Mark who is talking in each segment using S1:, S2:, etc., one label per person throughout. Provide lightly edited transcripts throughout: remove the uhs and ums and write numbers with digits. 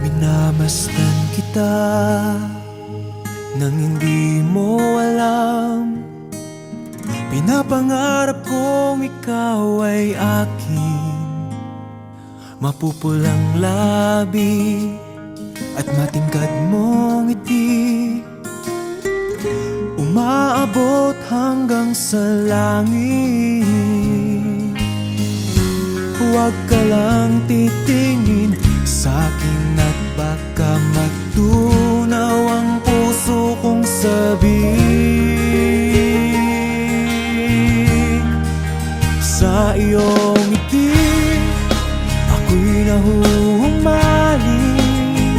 S1: Minamasdan kita nang hindi mo alam. Pinapangarap kong ikaw ay akin. Mapupulang labi at matingkad mong ngiti, umaabot hanggang sa langit. Huwag ka lang titingin sa'kin at baka magtunaw ang puso kong sabik. Sa iyong ngiti ako'y nahuhumaling,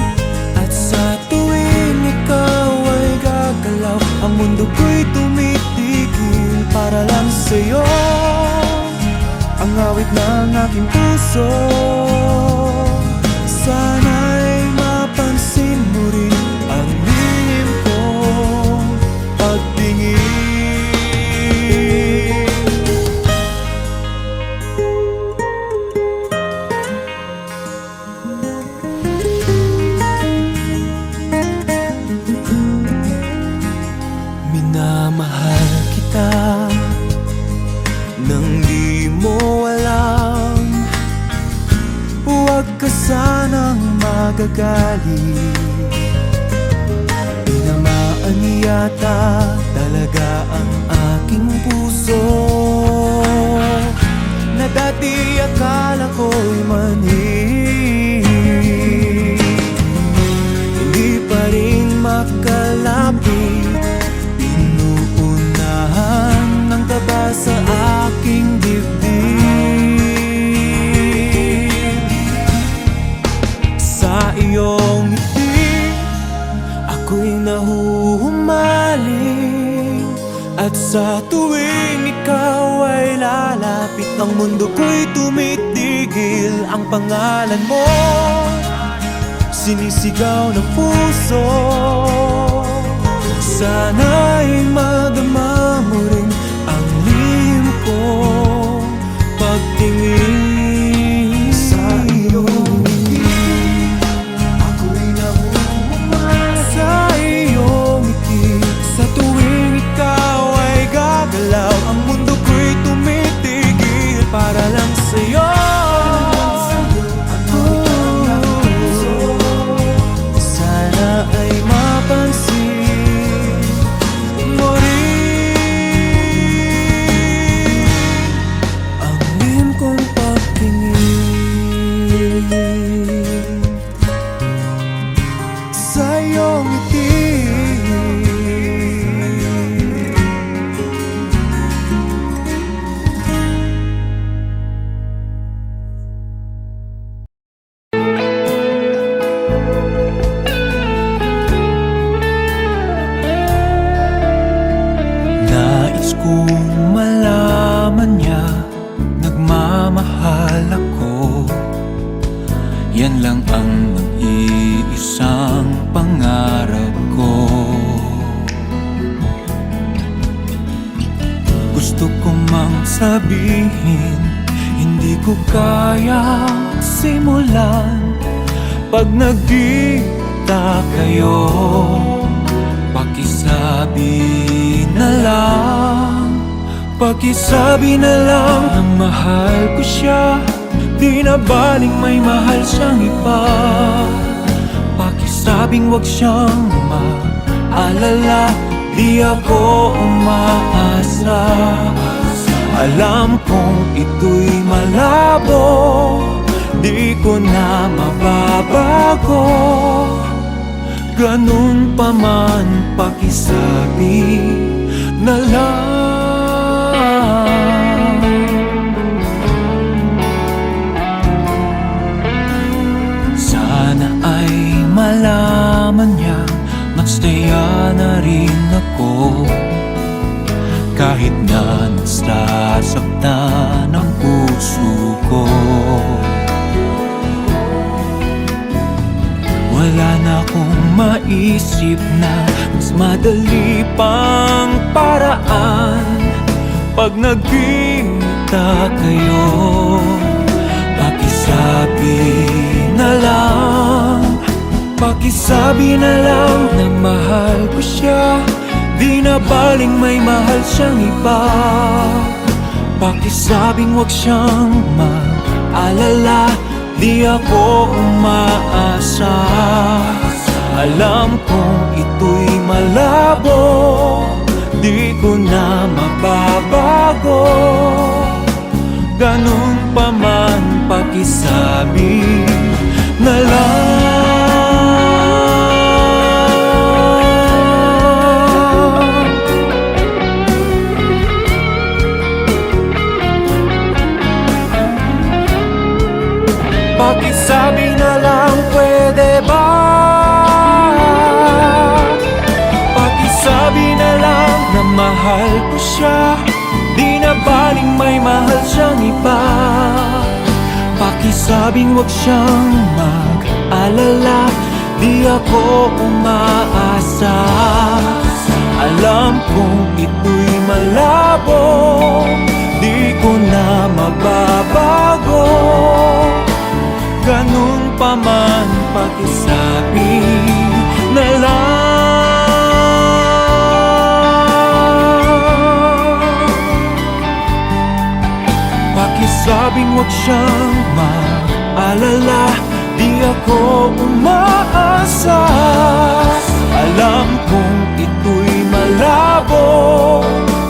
S1: at sa tuwing ikaw ay gagalaw, ang mundo ko'y tumitigil para lang sa'yo. Ang awit ng aking puso, sana'y mapansin mo rin ang lihim kong pagtingin. Minamahal kita nang di mo alam. Huwag ka sanang magagalit, tinamaan yata talaga ang aking puso, na dati akala ko'y manhid. Hindi pa rin makalapit, inuunahan ng taba sa aking dibdib. Sa iyong ngiti ako'y nahuhumaling, at sa tuwing ikaw ay lalapit, ang mundo ko'y tumitigil. Ang pangalan mo sinisigaw ng puso, sana'y madama mo rin ang lihim kong pagtingin. Sa iyong ngiti ako'y nahuhumaling, sa iyong ngiti sa tuwing ikaw ay gagalaw, ang mundo ko'y tumitigil para lang sa'yo. Sana ay mapansin mo rin ang lihim kong pagtingin. Sa iyong ngiti nais kong malaman niya, nagmamahal ako. Yan lang ang nag-iisang pangarap ko. Gusto ko mang sabihin, hindi ko kaya simulan. Pag nagkita kayo, pakisabi na lang, pakisabi na lang na mahal ko siya, di na baling may mahal siyang iba. Pakisabing wag siyang maalala, di ako umaasa. Alam kong ito'y malabo, di ko na mababago. Ganun pa man, pakisabi na lang. Sana ay malaman niya, magstaya na rin ako, kahit na nasasaktan ang puso ko. Wala na akong maisip na mas madali pang paraan pag nagkita kayo. Pakisabi na lang, pakisabi na lang na mahal ko siya, di na baling may mahal siyang iba. Pakisabing wag siyang mag-alala, di ako umaasa. Alam kong ito'y malabo, di ko na mababago. Ganun pa man, pakisabi na lang. Pakisabi na lang, pwede ba? Pakisabi na lang na mahal ko siya, di na baling may mahal siyang iba. Pakisabing wag siyang mag-alala, di ako umaasa. Alam kong ito'y malabo, di ko na mababago. Ganun pa man, pakisabi na lang. Pakisabing wag siyang mag-alala, di ako umaasa. Alam kong ito'y malabo,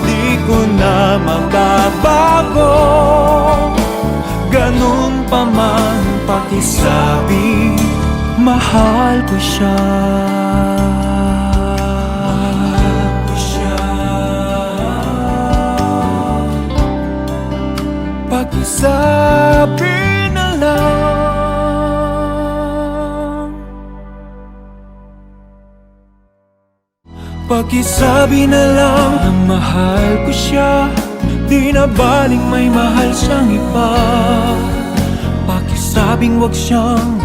S1: di ko na mababago. Ganun pa man, pakisabi, mahal ko siya. Mahal ko siya. Pakisabi na lang. Pakisabi na lang na mahal ko siya, di na baling may mahal siyang iba. Pakisabing wag siyang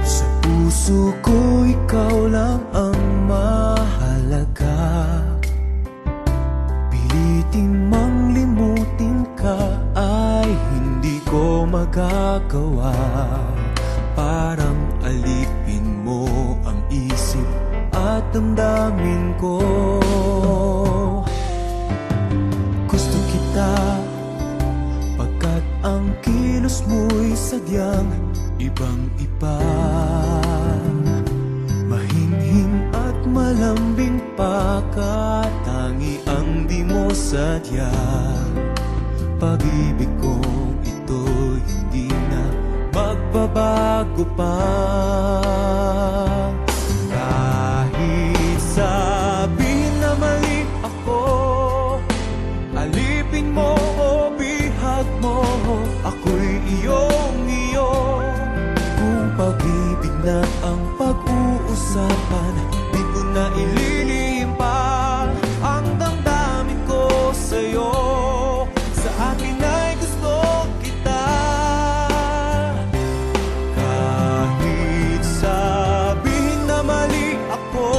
S1: sa puso ko, ikaw lang ang mahalaga. Pilitin mang limutin ka ay hindi ko magagawa. Parang alipin mo ang isip at damdamin ko. Gusto kita pagkat ang kilos mo'y sadyang ibang-iba. Mahinhin at malambing pa, katangi ang di mo sadya. Pag-ibig kong ito hindi na magbabago pa. Kahit sabihin na mali ako, alipin mo o bihag mo, ako'y iyong-iyo. Pag-ibig na ang pag-uusapan, di ko na ililihim pa ang damdamin ko sa'yo. Sa akin ay gusto kita. Kahit sabihin na mali ako,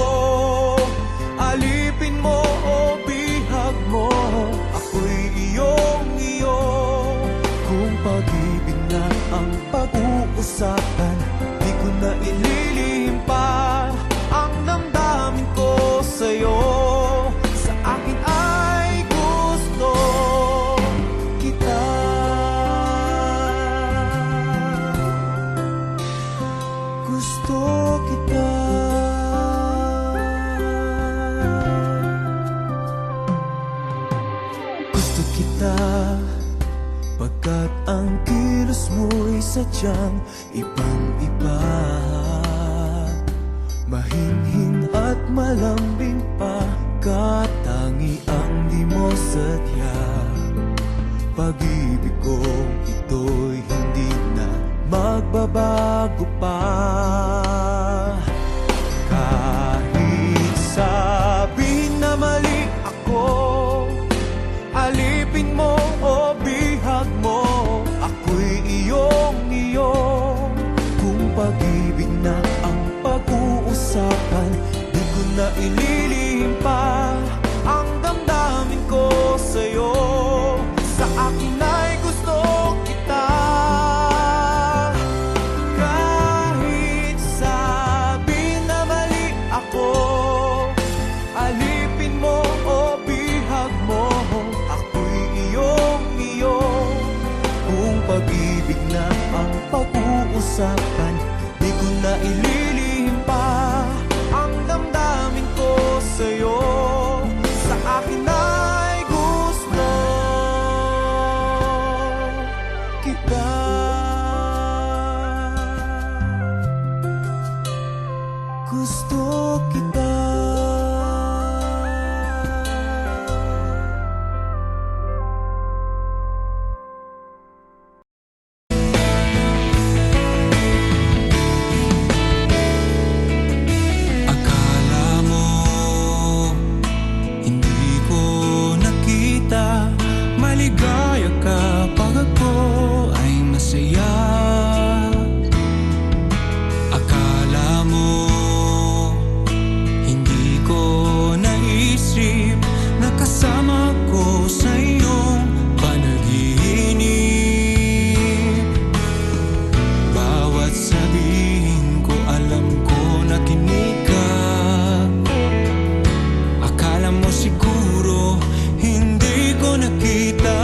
S1: alipin mo o bihag mo, ako'y iyong-iyo. Kung pag-ibig na ang pag-uusapan, na ililihim pa ang damdamin ko sa'yo. sadyang ibang-iba. Mahinhin at malambing pa, katangiang di mo sadya. Pag-ibig ko ito'y hindi na magbabago pa. Kahit sabihin na mali ako, alipin mo o bihag mo, ako'y iyong-iyo. Kung pag-ibig na ang pag-uusapan, di ko na ililihim pa ang damdamin ko sa'yo. Sa akin ay gusto kita. Kahit sabihin na mali ako, alipin mo o bihag mo, ako'y iyong-iyo. Kung pag-ibig na ang pag-uusapan, di ko na ililihim pa ang damdamin ko sa'yo. Sa akin ay gusto kita. Gusto kita. Akala mo hindi ko nakita, maligaya ka pag ako ay masaya. Akala mo hindi ko naisip na kasama ko sa iyong panaginip. Bawat sabihin ko alam ko na kinig ka. Akala mo siguro hindi ko nakita.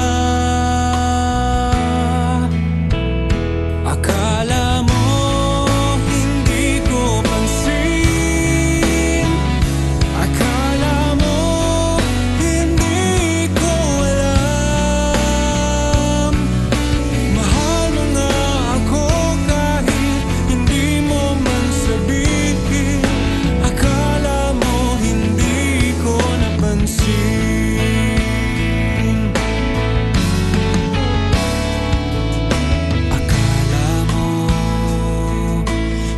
S1: Akala mo hindi ko pansin. Akala mo hindi ko alam. Mahal mo nga ako kahit hindi mo man sabihin. Akala mo hindi ko napansin. Akala mo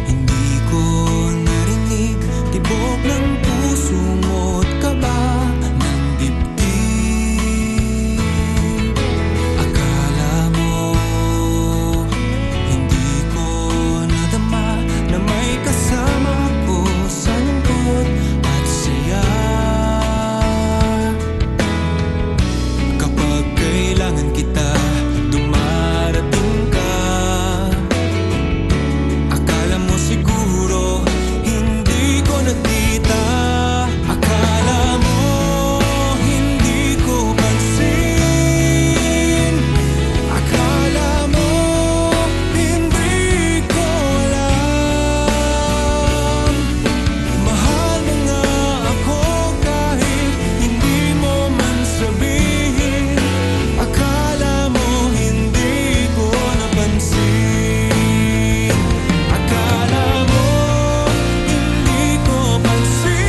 S1: hindi ko narinig tibok ng puso mo't kaba ng dibdib. Akala mo hindi ko nadama na may kasama ko sa lungkot at saya. Kapag kailangan kita, dumarating ka. Akala mo siguro hindi ko nakita. Akala mo hindi ko pansin. Akala mo hindi ko alam. Mahal mo nga ako kahit hindi mo man sabihin. Akala mo hindi ko napansin. Akala mo hindi ko pansin.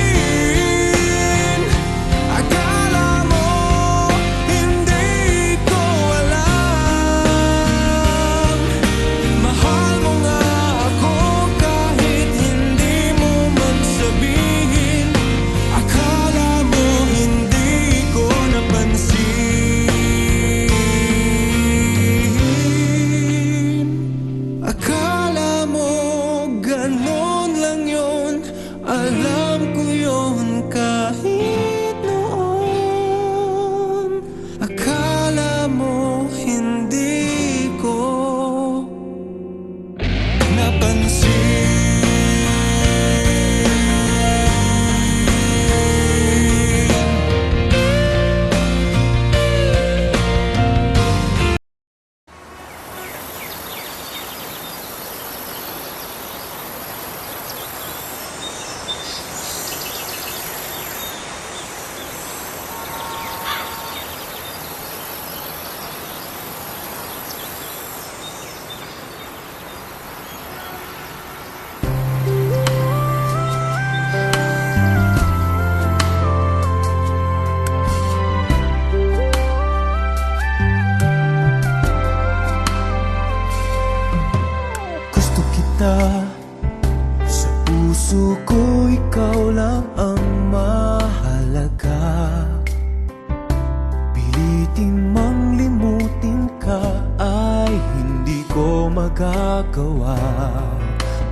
S1: Akala mo hindi ko alam. Mahal mo nga ako kahit hindi mo man sabihin. Akala mo hindi ko napansin. Akala mo ganon lang yun. Alam ko yun kahit noon. Akala mo hindi ko napansin. puso ko ikaw lang ang mahalaga. Pilitin mang limutin ka ay hindi ko magagawa.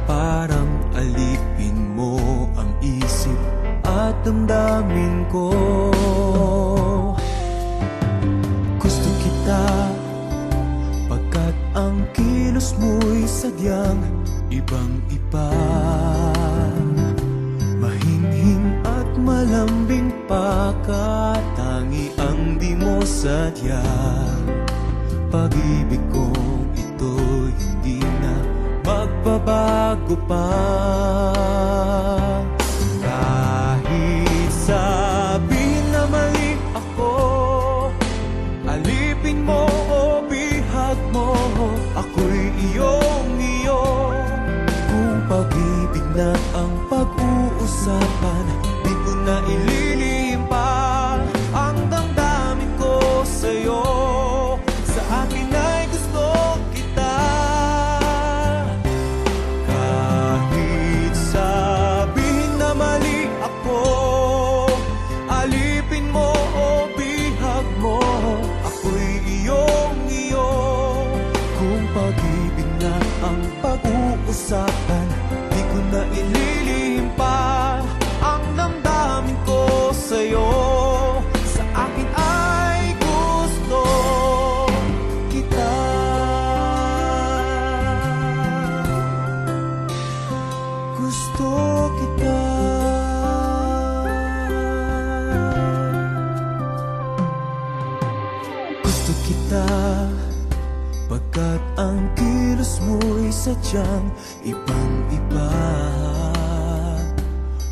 S1: Parang alipin mo ang isip at damdamin ko. Gusto kita pagkat ang kilos mo'y sadyang ibang-iba. Mahinhin at malambing pa, katangi ang di mo sadya. Pag-ibig kong ito'y hindi na magbabago pa. Kahit sabihin na mali ako, alipin mo o bihag mo, ako'y iyong-iyo. Kung pag-ibig na ang pag-uusapan, di ko na ililihim pa ang damdamin ko sa'yo. Sa akin ay gusto kita. Kahit sabihin na mali ako, alipin mo o bihag mo, ako'y iyong-iyo. Kung pag-ibig na ang pag-uusapan, di ko na ililihim pa ang damdamin ko sa'yo. Sa akin ay gusto kita. Gusto kita. Gusto kita pagkat ang kilos mo'y sadyang ibang-iba.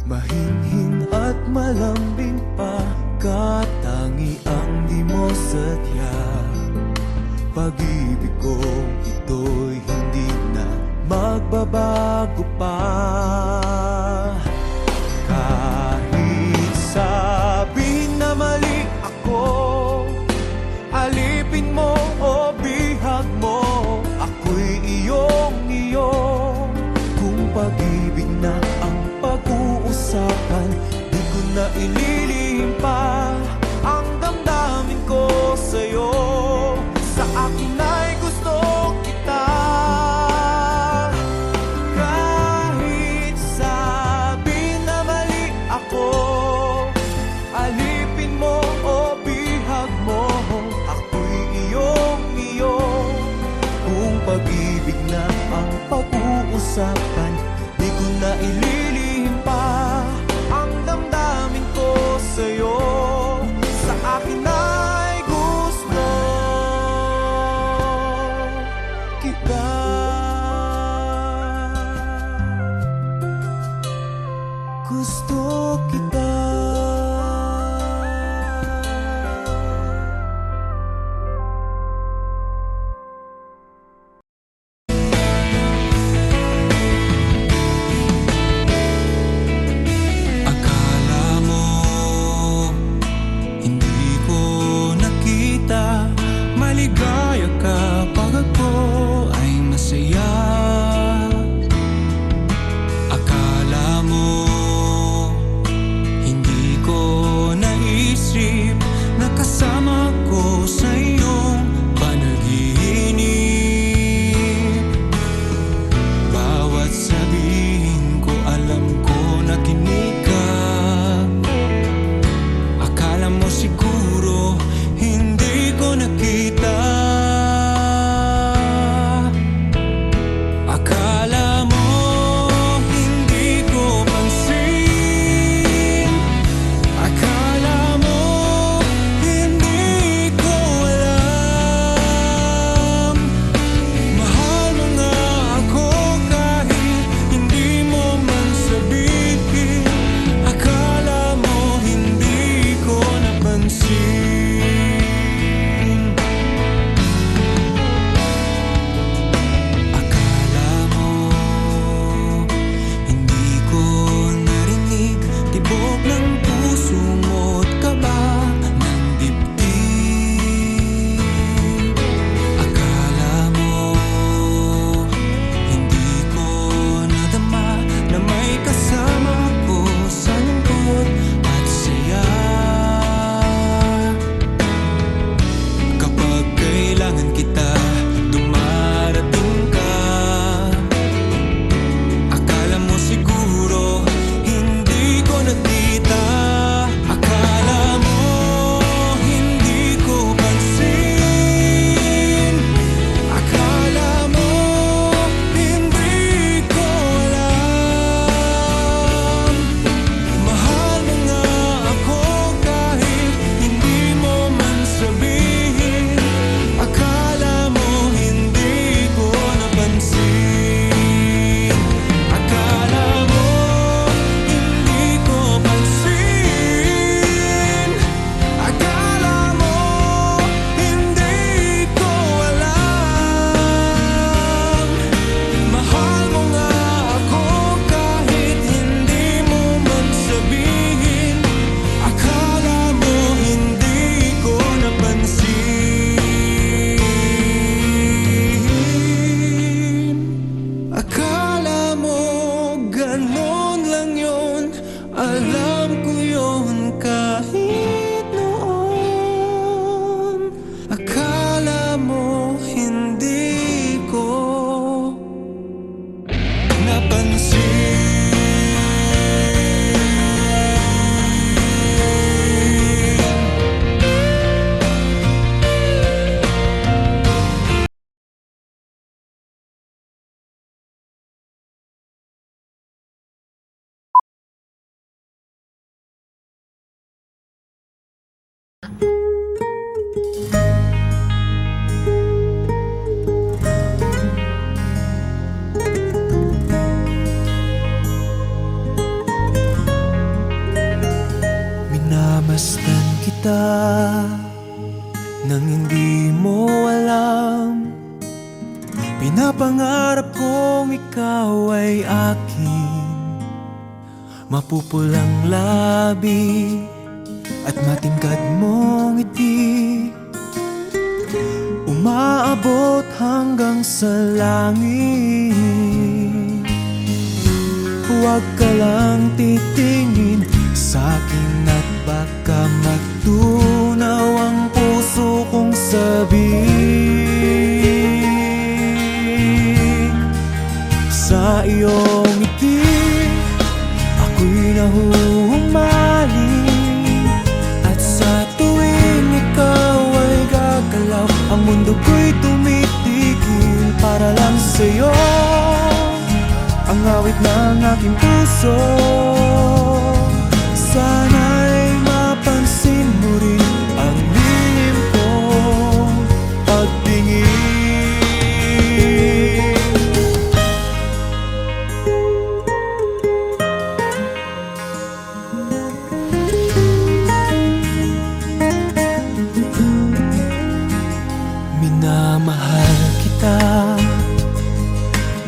S1: Mahinhin at malambing pa, katangi ang di mo sadya. Pag-ibig kong ito'y hindi na magbabago pa. Kahit sabihin na mali ako, alipin mo o bihag mo, ako'y iyong-iyo. Kung pag-ibig na ang pag-uusapan, di ko na ililihim pa ang damdamin ko sa'yo. Sa akin ay gusto kita. Kahit sabihin na mali ako, alipin mo o bihag mo, ako'y iyong-iyo. Kung pag-ibig na ang pag-uusapan, di ko na ililihim pa ang damdamin ko sa'yo. Sa akin ay gusto kita. Gusto kita. Akala mo hindi ko nakita, maligaya ka pag ako ay masaya. Akala mo Alam ko yun kahit noon. Akala mo hindi ko napansin. Minamasdan kita nang hindi mo alam. Pinapangarap kong ikaw ay akin. Mapupulang labi at matingkad mong ngiti, umaabot hanggang sa langit. Huwag ka lang titingin sa'kin at baka magtunaw ang puso kong sabik. Sa iyong ngiti, ako'y nahuhumaling. At sa tuwing ikaw ay gagalaw, ang mundo ko'y tumitigil para lang sa'yo. Ang awit ng aking puso, sana'y mapansin mo rin ang lihim kong pagtingin. Minamahal kita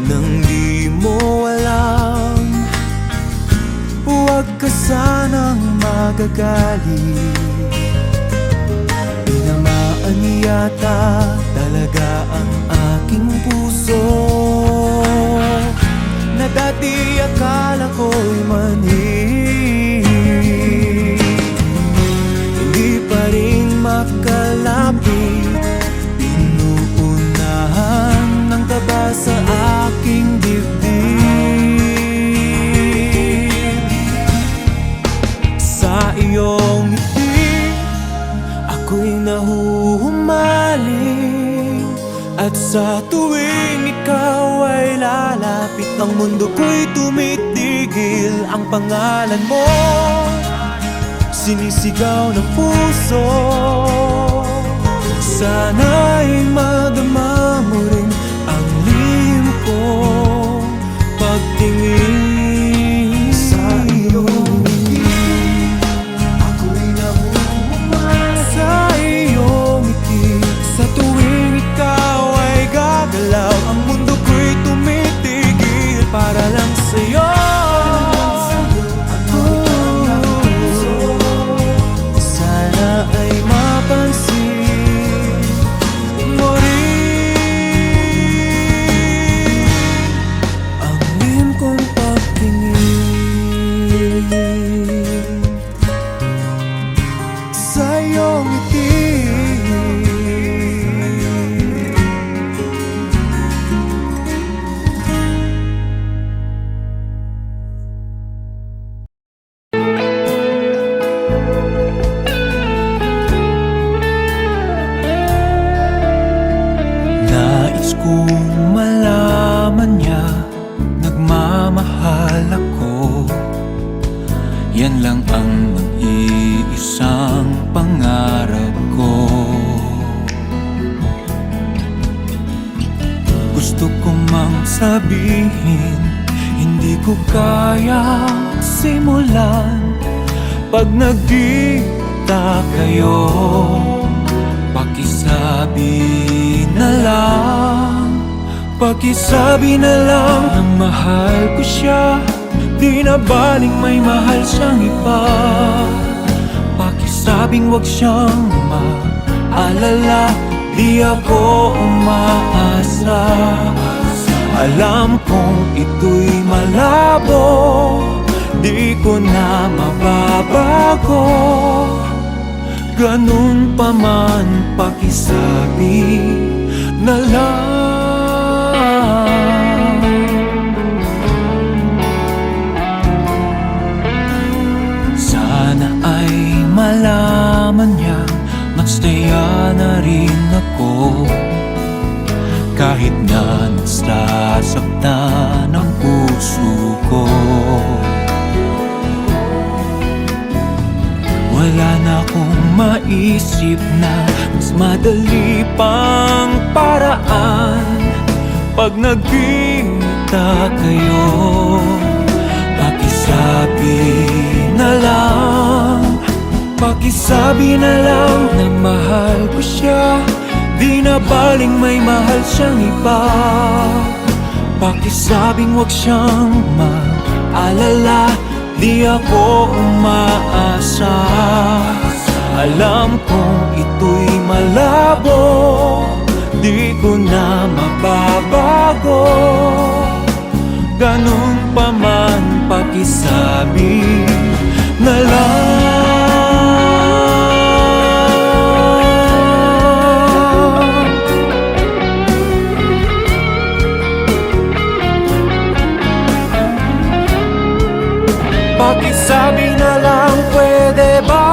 S1: nang di mo alam. Huwag ka sanang magagalit. Tinamaan yata talaga ang aking puso, na dati akala ko'y manhid. Hindi pa rin makalapit, inuunahan ng taba sa aking dibdib. Sa iyong ngiti, ako'y nahuhumaling. At sa tuwing ikaw ay lalapit, ang mundo ko'y tumitigil. Ang pangalan mo, sinisigaw ng puso. Sana'y madama mo rin ang lihim kong pagtingin. Sa iyong ngiti, ako'y nahuhumaling. Sa iyong ngiti, sa tuwing ikaw ay gagalaw, ang mundo ko'y tumitigil para lang sa'yo. Sana ay mapansin mo rin ang lihim kong pagtingin. Sa iyong ngiti, nais kong malaman niya, nagmamahal ako. Yan lang ang mag-iisang pangarap ko. Gusto ko mang sabihin, hindi ko kaya simulan. Pag nagkita kayo, pakisabi na lang, pakisabi na lang na mahal ko siya. Di na baling may mahal siyang iba. Pakisabing wag siyang maalala, di ako umaasa. Alam kong ito'y malabo, di ko na mababago. Ganun pa man, pakisabi na lang. Sana ay malaman niya, magstaya na rin ako. Kahit na nasasaktan ang puso ko, wala na akong maisip na mas madali pang paraan. Pag nagkita kayo, pakisabi na lang. Pakisabi na lang na mahal ko siya, di na baling may mahal siyang iba. Pakisabing wag siyang mag-alala, di ako umaasa. Alam kong ito'y malabo, di ko na mababago. Ganun pa man, pakisabi na lang. Pakisabi na lang, pwede ba?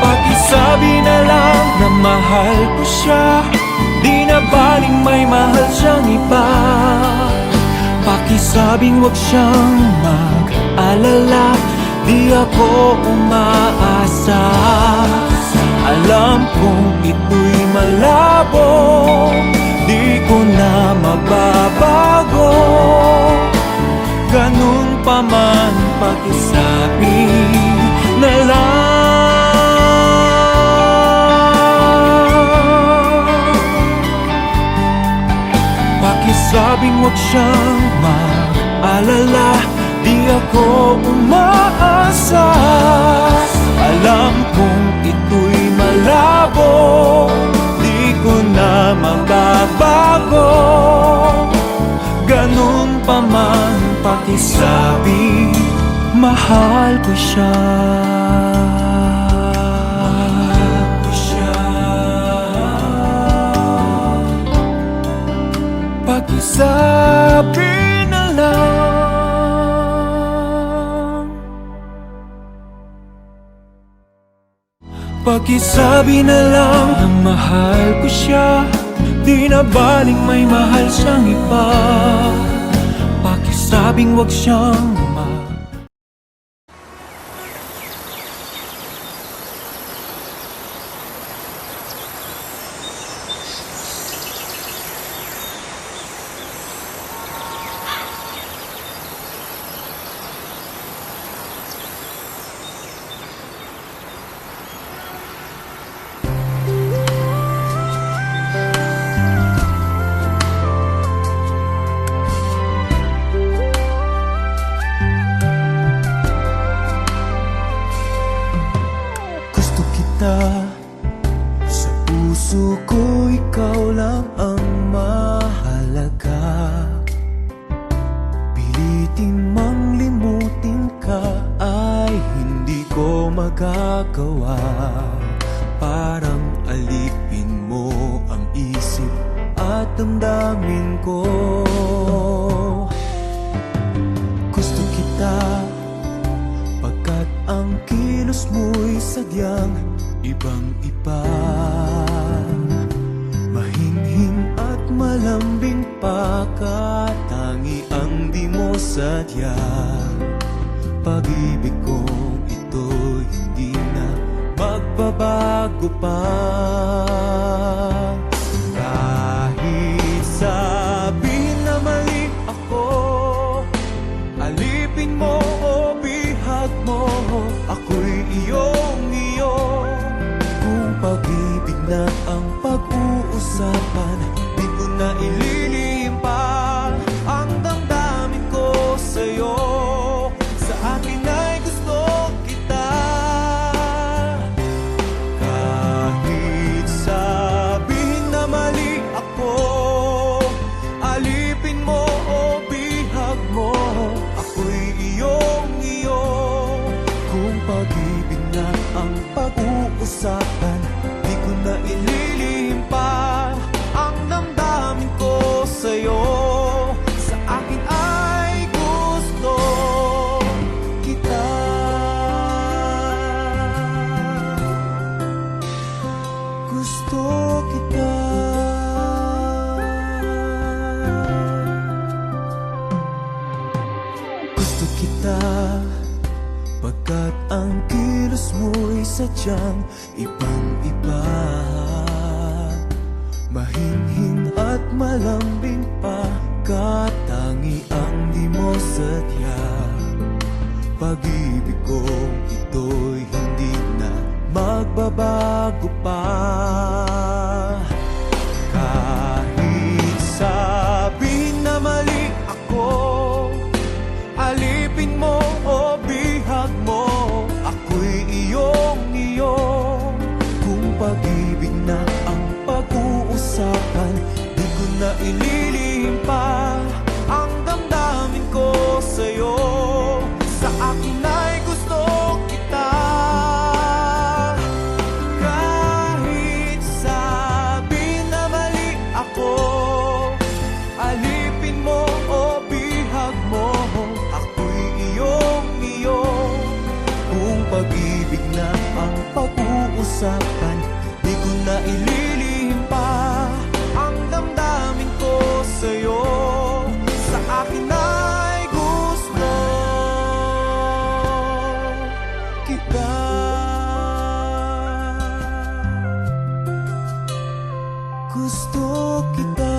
S1: Pakisabi na lang na mahal ko siya, di na baling may mahal siyang iba. Pakisabing wag siyang mag-alala, di ako umaasa. Alam kong ito'y malabo, di ko na mababago. Ganun pa man, pakisabi na lang. Pakisabing wag siyang mag-alala, di ako umaasa. Alam kong ito'y malabo, di ko na mababago. Ganun pa man, pakisabi, mahal ko siya. Mahal ko siya. Pakisabi na lang. Pakisabi na lang na mahal ko siya, di na baling may mahal siyang iba. Pakisabing wag siyang sa puso ko, ikaw lang ang mahalaga. Pilitin mang limutin ka ay hindi ko magagawa. Parang alipin mo ang isip at damdamin ko. Gusto kita pagkat ang kilos mo'y sadyang ibang-iba. Mahinhin at malambing pa, katangi ang di mo sadya. Pag-ibig kong ito hindi na magbabago pa. Kahit sabihin na mali ako, alipin mo o bihag mo, ako'y iyong-iyo. Pag-ibig na ang pag-uusapan, di ko na ililihim pa ang damdamin ko sa'yo. Sa akin ay gusto kita. Kahit sabihin na mali ako, alipin mo o bihag mo, pag-uusapan. Di ko na ililihim pa ang damdamin ko sa'yo. Sa akin ay gusto kita. Gusto kita. Gusto kita pagkat ang kilos mo'y sadyang ibang-iba. Mahinhin at malambing pa, katangi ang di mo sadya. Pag-ibig ko ito'y hindi na magbabago pa. Kahit sabihin na mali ako, alipin mo o bihag mo, ako'y iyong-iyo. Kung pag-ibig na ang pag-uusapan, di ko na ililihim pa ang damdamin ko sa'yo. Sa akin ay gusto kita. Kahit sabihin na mali ako, alipin mo o bihag mo, ako'y iyong-iyo. Kung pag-ibig na ang pag-uusapan, di ko na ililihim pa ang damdamin ko sa'yo. Sa akin ay gusto kita. Gusto kita.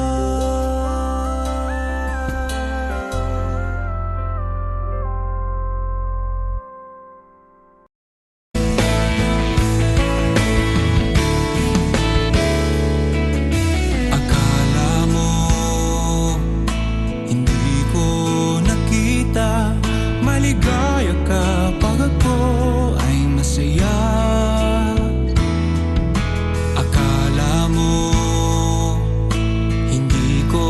S1: Akala mo hindi ko nakita, maligaya ka pag ako ay masaya. Akala mo hindi ko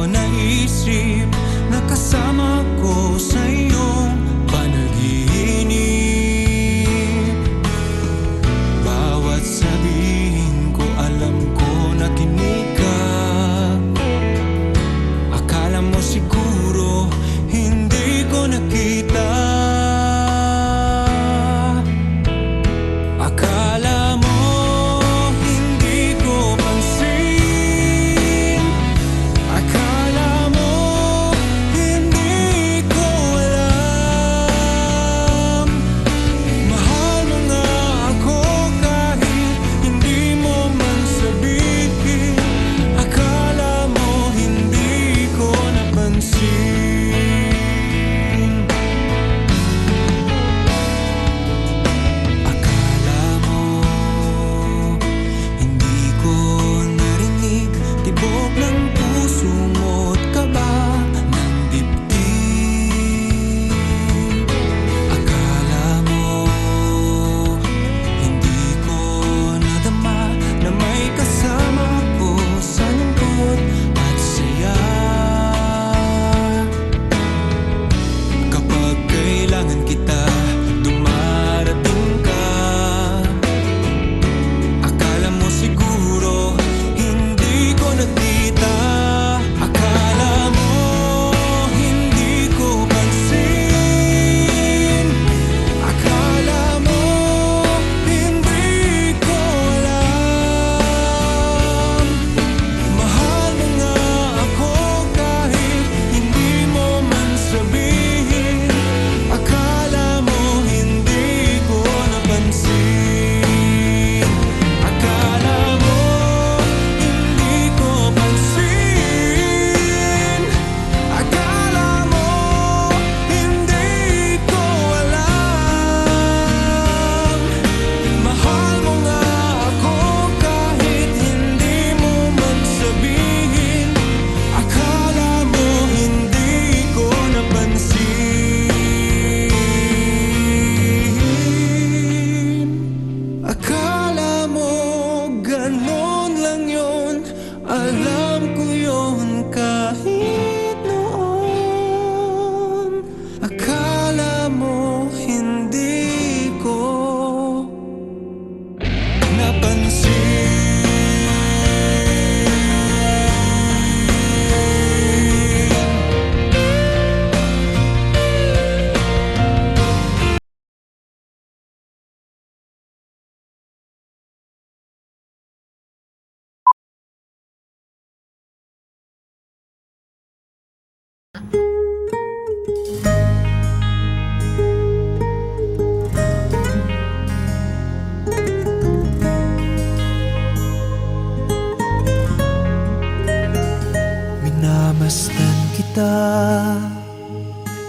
S1: naisip na kasama ko sa iyong panaginip. Bawat sabihin ko alam ko na kinig ka. Akala mo siguro hindi ko nakita. Akala mo hindi ko pansin. Akala mo hindi ko alam. Mahal mo nga ako kahit hindi mo man sabihin. Akala mo hindi ko napansin.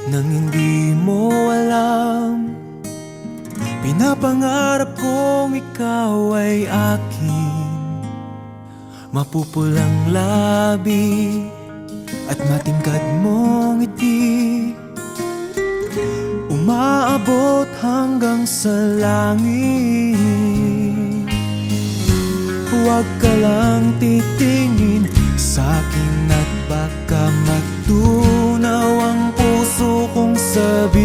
S1: nang hindi mo alam. Pinapangarap kong ikaw ay akin, mapupulang labi at matingkad mong ngiti, umaabot hanggang sa langit. Huwag ka lang titingin sa'kin at baka magtunaw ang puso kong sabik.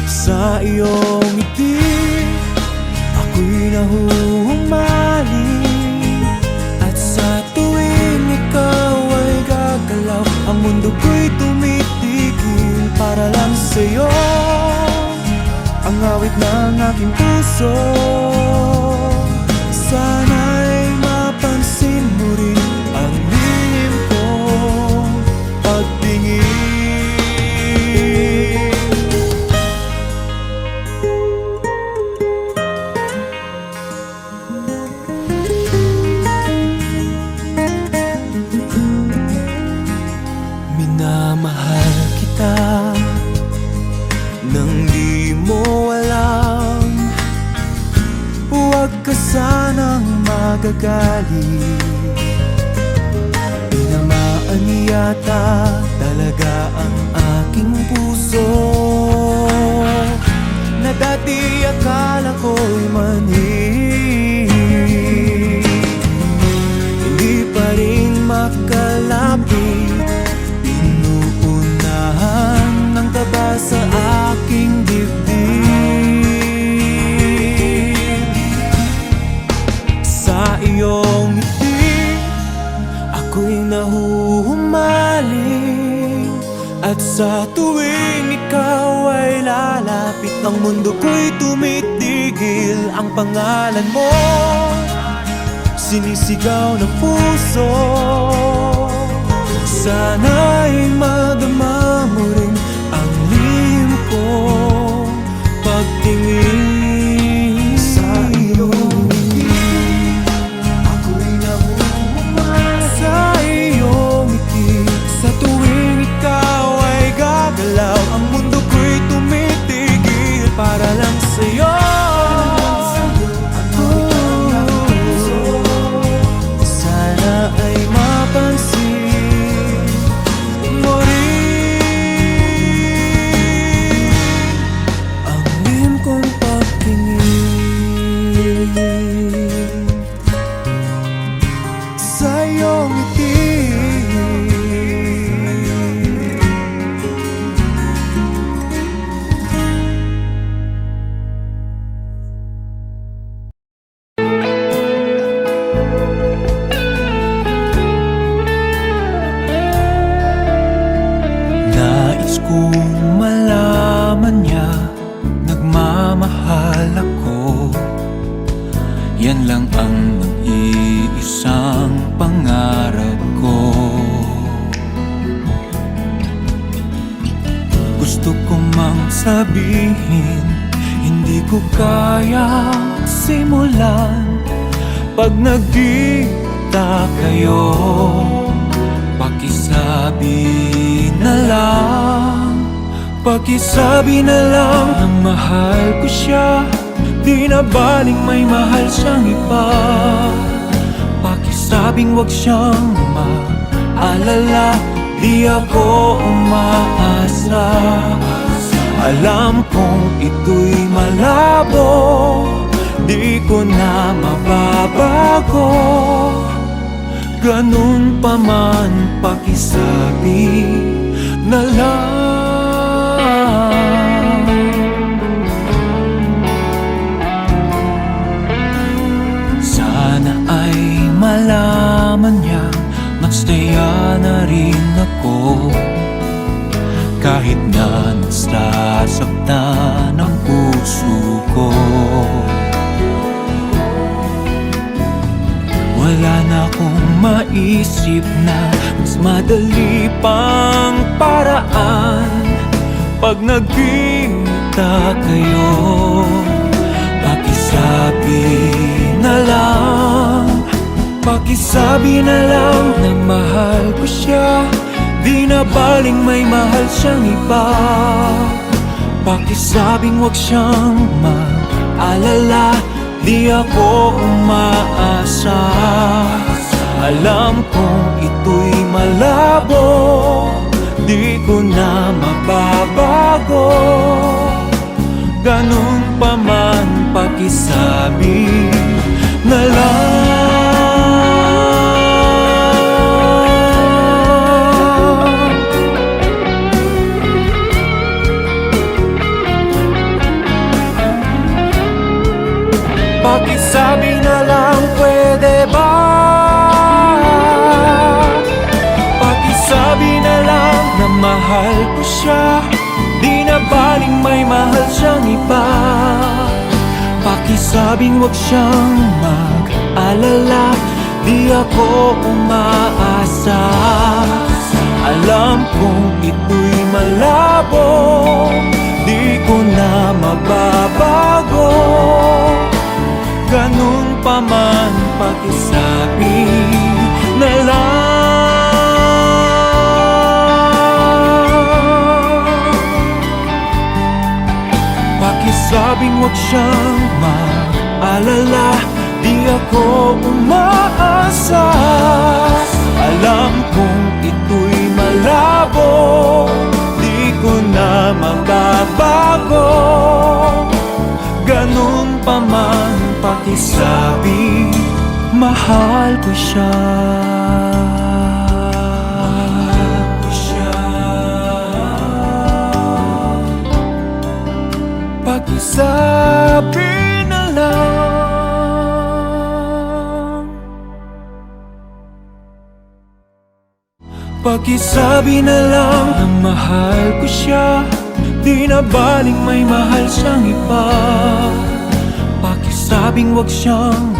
S1: Sa iyong ngiti ako'y nahuhumaling, at sa tuwing ikaw ay gagalaw, ang mundo ko'y tumitigil para lang sa'yo. Ang awit ng aking puso, sana'y mapansin mo rin ang lihim kong pagtingin. Minamahal kita nang di mo alam. Huwag ka sanang magagalit, tinamaan yata talaga ang aking puso, na dati akala ko'y mani. Hindi pa rin makalapit, inuunahan ng kaba sa aking dibdib. Sa iyong ngiti ako'y nahuhumaling, at sa tuwing ikaw ay lalapit, ang mundo ko'y tumitigil. Ang pangalan mo sinisigaw ng puso, sana'y madama mo rin ang lihim kong pagtingin. Sa iyong ngiti ako'y nahuhumaling, sa iyong ngiti sa tuwing ikaw ay gagalaw, ang mundo ko'y tumitigil para lang sa'yo. Sana ay mapansin mo rin ang lihim kong pagtingin. Sa iyong ngiti nais kong malaman niya, nagmamahal ako. Yan lang ang nag-iisang pangarap ko. Gusto ko mang sabihin, hindi ko kaya simulan. Pag nagkita kayo, pakisabi na lang, pakisabi na lang na mahal ko siya, di na baling may mahal siyang iba. Pakisabing wag siyang maalala, di ako umaasa. Alam kong ito'y malabo, di ko na mababago. Ganun pa man, pakisabi na lang. Sana ay malaman niya, magstaya na rin ako, kahit na nasasaktan ang puso ko. Wala na akong maisip na mas madali pang paraan. Pag nagkita kayo, pakisabi na lang, Pakisabi na lang na mahal ko siya, di na baling may mahal siyang iba. Pakisabing wag siyang mag-alala, di ako umaasa. Alam kong ito'y malabo, di ko na mababago. Ganun pa man, pakisabi na lang. Pakisabi na lang, pwede ba? Pakisabi na lang na mahal ko siya, di na baling may mahal siyang iba. Pakisabing wag siyang mag-alala, di ako umaasa. Alam kong ito'y malabo, di ko na mababago. Ganun pa man, pakisabi na lang. Pakisabing wag siyang mag-alala, di ako umaasa. Alam kong ito'y malabo, di ko na mababago. Ganun pa man, pakisabi, mahal ko siya. Mahal ko siya. Pakisabi na lang. Pakisabi na lang na mahal ko siya, di na baling may mahal siyang iba. Pakisabing wag siyang